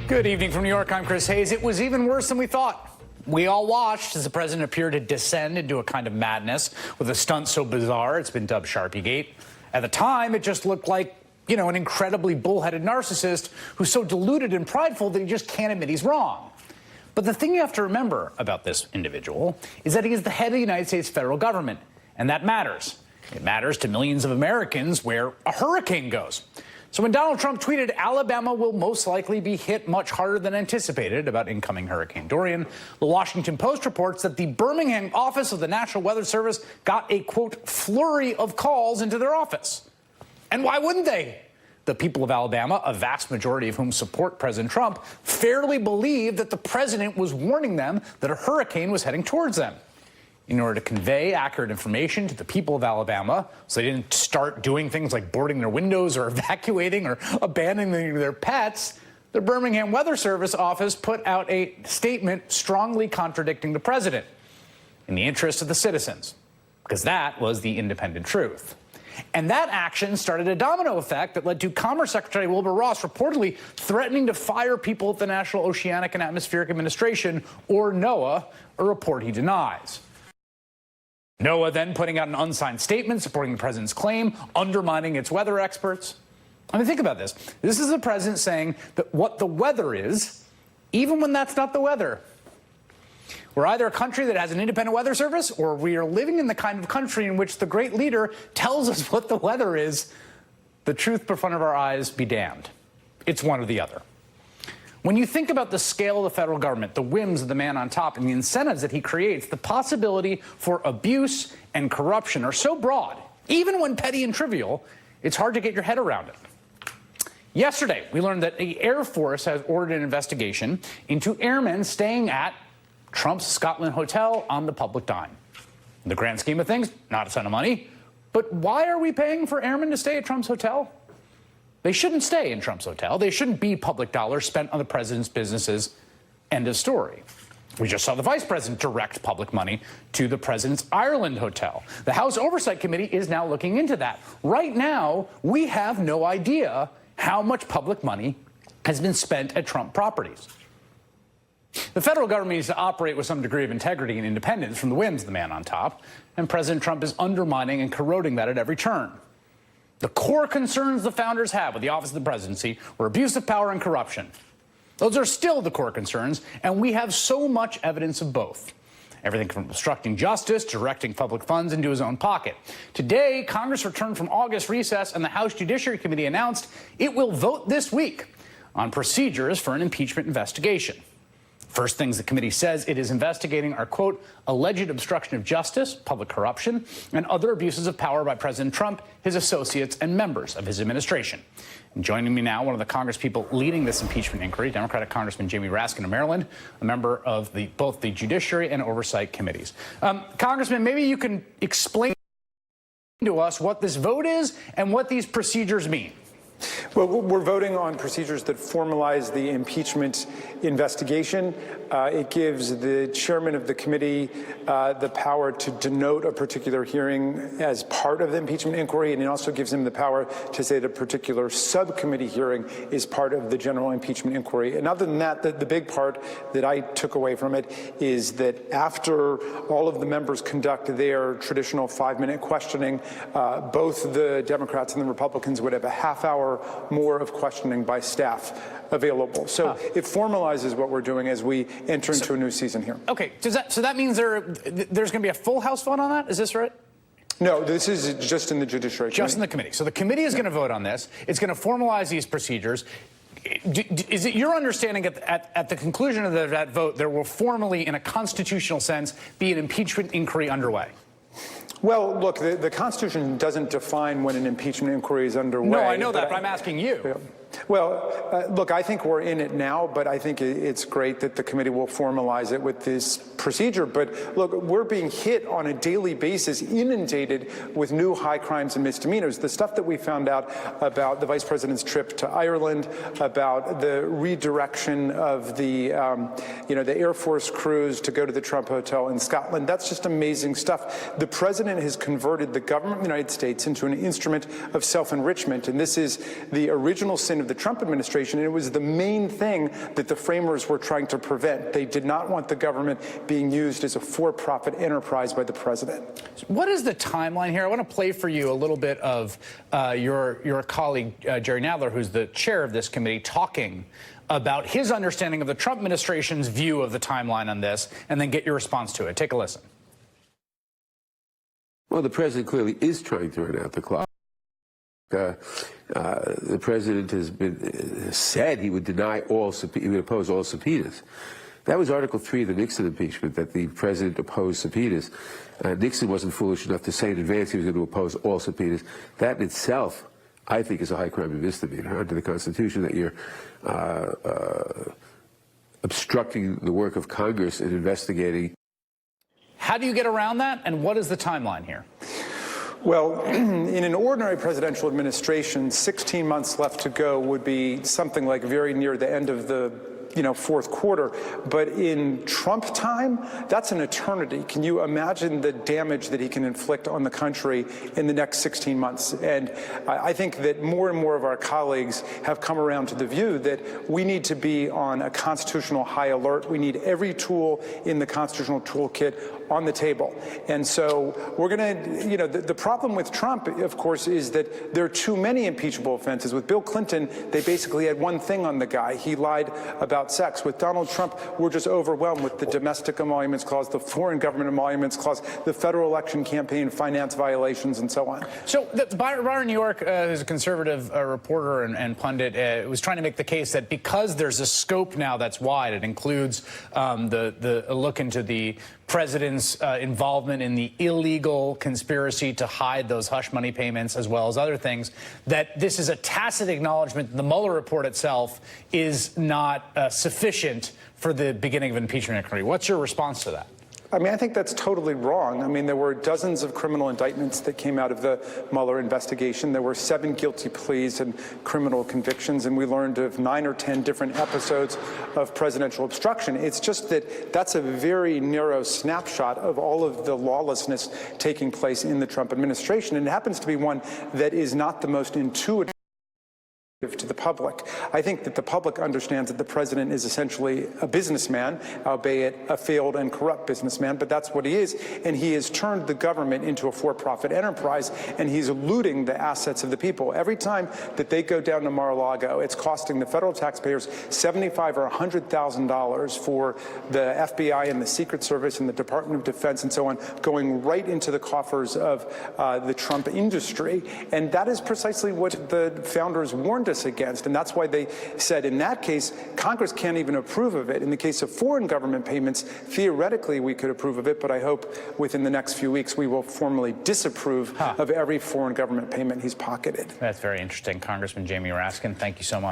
Good evening from New York. I'm Chris Hayes. It was even worse than we thought. We all watched as the president appeared to descend into a kind of madness with a stunt so bizarre it's been dubbed Sharpiegate. At the time, it just looked like, an incredibly bullheaded narcissist who's so deluded and prideful that he just can't admit he's wrong. But the thing you have to remember about this individual is that he is the head of the United States federal government, and that matters. It matters to millions of Americans where a hurricane goes. So when Donald Trump tweeted Alabama will most likely be hit much harder than anticipated about incoming Hurricane Dorian, the Washington Post reports that the Birmingham office of the National Weather Service got a, quote, flurry of calls into their office. And why wouldn't they? The people of Alabama, a vast majority of whom support President Trump, fairly believed that the president was warning them that a hurricane was heading towards them. In order to convey accurate information to the people of Alabama so they didn't start doing things like boarding their windows or evacuating or abandoning their pets, the Birmingham Weather Service office put out a statement strongly contradicting the president in the interest of the citizens, because that was the independent truth. And that action started a domino effect that led to Commerce Secretary Wilbur Ross reportedly threatening to fire people at the National Oceanic and Atmospheric Administration, or NOAA, a report he denies. NOAA then putting out an unsigned statement supporting the president's claim, undermining its weather experts. I mean, think about this. This is the president saying that what the weather is, even when that's not the weather. We're either a country that has an independent weather service, or we are living in the kind of country in which the great leader tells us what the weather is. The truth in front of our eyes be damned. It's one or the other. When you think about the scale of the federal government, the whims of the man on top, and the incentives that he creates, the possibility for abuse and corruption are so broad, even when petty and trivial, it's hard to get your head around it. Yesterday, we learned that the Air Force has ordered an investigation into airmen staying at Trump's Scotland Hotel on the public dime. In the grand scheme of things, not a ton of money. But why are we paying for airmen to stay at Trump's hotel? They shouldn't stay in Trump's hotel. They shouldn't be public dollars spent on the president's businesses. End of story. We just saw the vice president direct public money to the president's Ireland hotel. The House Oversight Committee is now looking into that. Right now, we have no idea how much public money has been spent at Trump properties. The federal government needs to operate with some degree of integrity and independence from the whims of the man on top, and President Trump is undermining and corroding that at every turn. The core concerns the founders had with the office of the presidency were abuse of power and corruption. Those are still the core concerns, and we have so much evidence of both. Everything from obstructing justice to directing public funds into his own pocket. Today, Congress returned from August recess, and the House Judiciary Committee announced it will vote this week on procedures for an impeachment investigation. First things the committee says it is investigating are, quote, alleged obstruction of justice, public corruption, and other abuses of power by President Trump, his associates, and members of his administration. And joining me now, one of the congresspeople leading this impeachment inquiry, Democratic Congressman Jamie Raskin of Maryland, a member of both the Judiciary and Oversight Committees. Congressman, maybe you can explain to us what this vote is and what these procedures mean. Well, we're voting on procedures that formalize the impeachment investigation. It gives the chairman of the committee the power to denote a particular hearing as part of the impeachment inquiry, and it also gives him the power to say that a particular subcommittee hearing is part of the general impeachment inquiry. And other than that, the big part that I took away from it is that after all of the members conduct their traditional 5-minute questioning, both the Democrats and the Republicans would have a half-hour more of questioning by staff available. So it formalizes what we're doing as we enter into a new season here. Okay, so that means there's going to be a full House vote on that? Is this right? No, this is just in the Judiciary Committee. Just in the committee. So the committee is going to vote on this. It's going to formalize these procedures. Is it your understanding at the conclusion of that vote, there will formally, in a constitutional sense, be an impeachment inquiry underway? Well, look, the Constitution doesn't define when an impeachment inquiry is underway. No, I know that, but I'm asking you. Yeah. Well, look, I think we're in it now, but I think it's great that the committee will formalize it with this procedure. But look, we're being hit on a daily basis, inundated with new high crimes and misdemeanors. The stuff that we found out about the vice president's trip to Ireland, about the redirection of the Air Force crews to go to the Trump Hotel in Scotland, that's just amazing stuff. The president has converted the government of the United States into an instrument of self-enrichment, and this is the original sin of the Trump administration, and it was the main thing that the framers were trying to prevent. They did not want the government being used as a for-profit enterprise by the president. What is the timeline here? I want to play for you a little bit of your colleague, Jerry Nadler, who's the chair of this committee, talking about his understanding of the Trump administration's view of the timeline on this, and then get your response to it. Take a listen. Well, the president clearly is trying to run out the clock. The president has said he would he would oppose all subpoenas. That was Article 3 of the Nixon impeachment, that the president opposed subpoenas. Nixon wasn't foolish enough to say in advance he was going to oppose all subpoenas. That in itself, I think, is a high crime and misdemeanor under the Constitution, that you're obstructing the work of Congress in investigating. How do you get around that, and what is the timeline here? Well, in an ordinary presidential administration, 16 months left to go would be something like very near the end of the fourth quarter. But in Trump time, that's an eternity. Can you imagine the damage that he can inflict on the country in the next 16 months? And I think that more and more of our colleagues have come around to the view that we need to be on a constitutional high alert. We need every tool in the constitutional toolkit on the table. And so we're going to, the problem with Trump, of course, is that there are too many impeachable offenses. With Bill Clinton, they basically had one thing on the guy. He lied about sex. With Donald Trump, we're just overwhelmed with the domestic emoluments clause, the foreign government emoluments clause, the federal election campaign finance violations, and so on. So Byron New York, who's a conservative reporter and pundit, was trying to make the case that because there's a scope now that's wide, it includes the look into the president's involvement in the illegal conspiracy to hide those hush money payments, as well as other things, that this is a tacit acknowledgement that the Mueller report itself is not sufficient for the beginning of an impeachment inquiry. What's your response to that? I mean, I think that's totally wrong. I mean, there were dozens of criminal indictments that came out of the Mueller investigation. There were 7 guilty pleas and criminal convictions, and we learned of 9 or 10 different episodes of presidential obstruction. It's just that that's a very narrow snapshot of all of the lawlessness taking place in the Trump administration, and it happens to be one that is not the most intuitive to the public. I think that the public understands that the president is essentially a businessman, albeit a failed and corrupt businessman, but that's what he is. And he has turned the government into a for-profit enterprise, and he's looting the assets of the people. Every time that they go down to Mar-a-Lago, it's costing the federal taxpayers $75,000 or $100,000 for the FBI and the Secret Service and the Department of Defense and so on, going right into the coffers of the Trump industry. And that is precisely what the founders warned us against, and that's why they said in that case Congress can't even approve of it. In the case of foreign government payments, theoretically we could approve of it, but I hope within the next few weeks we will formally disapprove of every foreign government payment he's pocketed. That's very interesting. Congressman Jamie Raskin, thank you so much.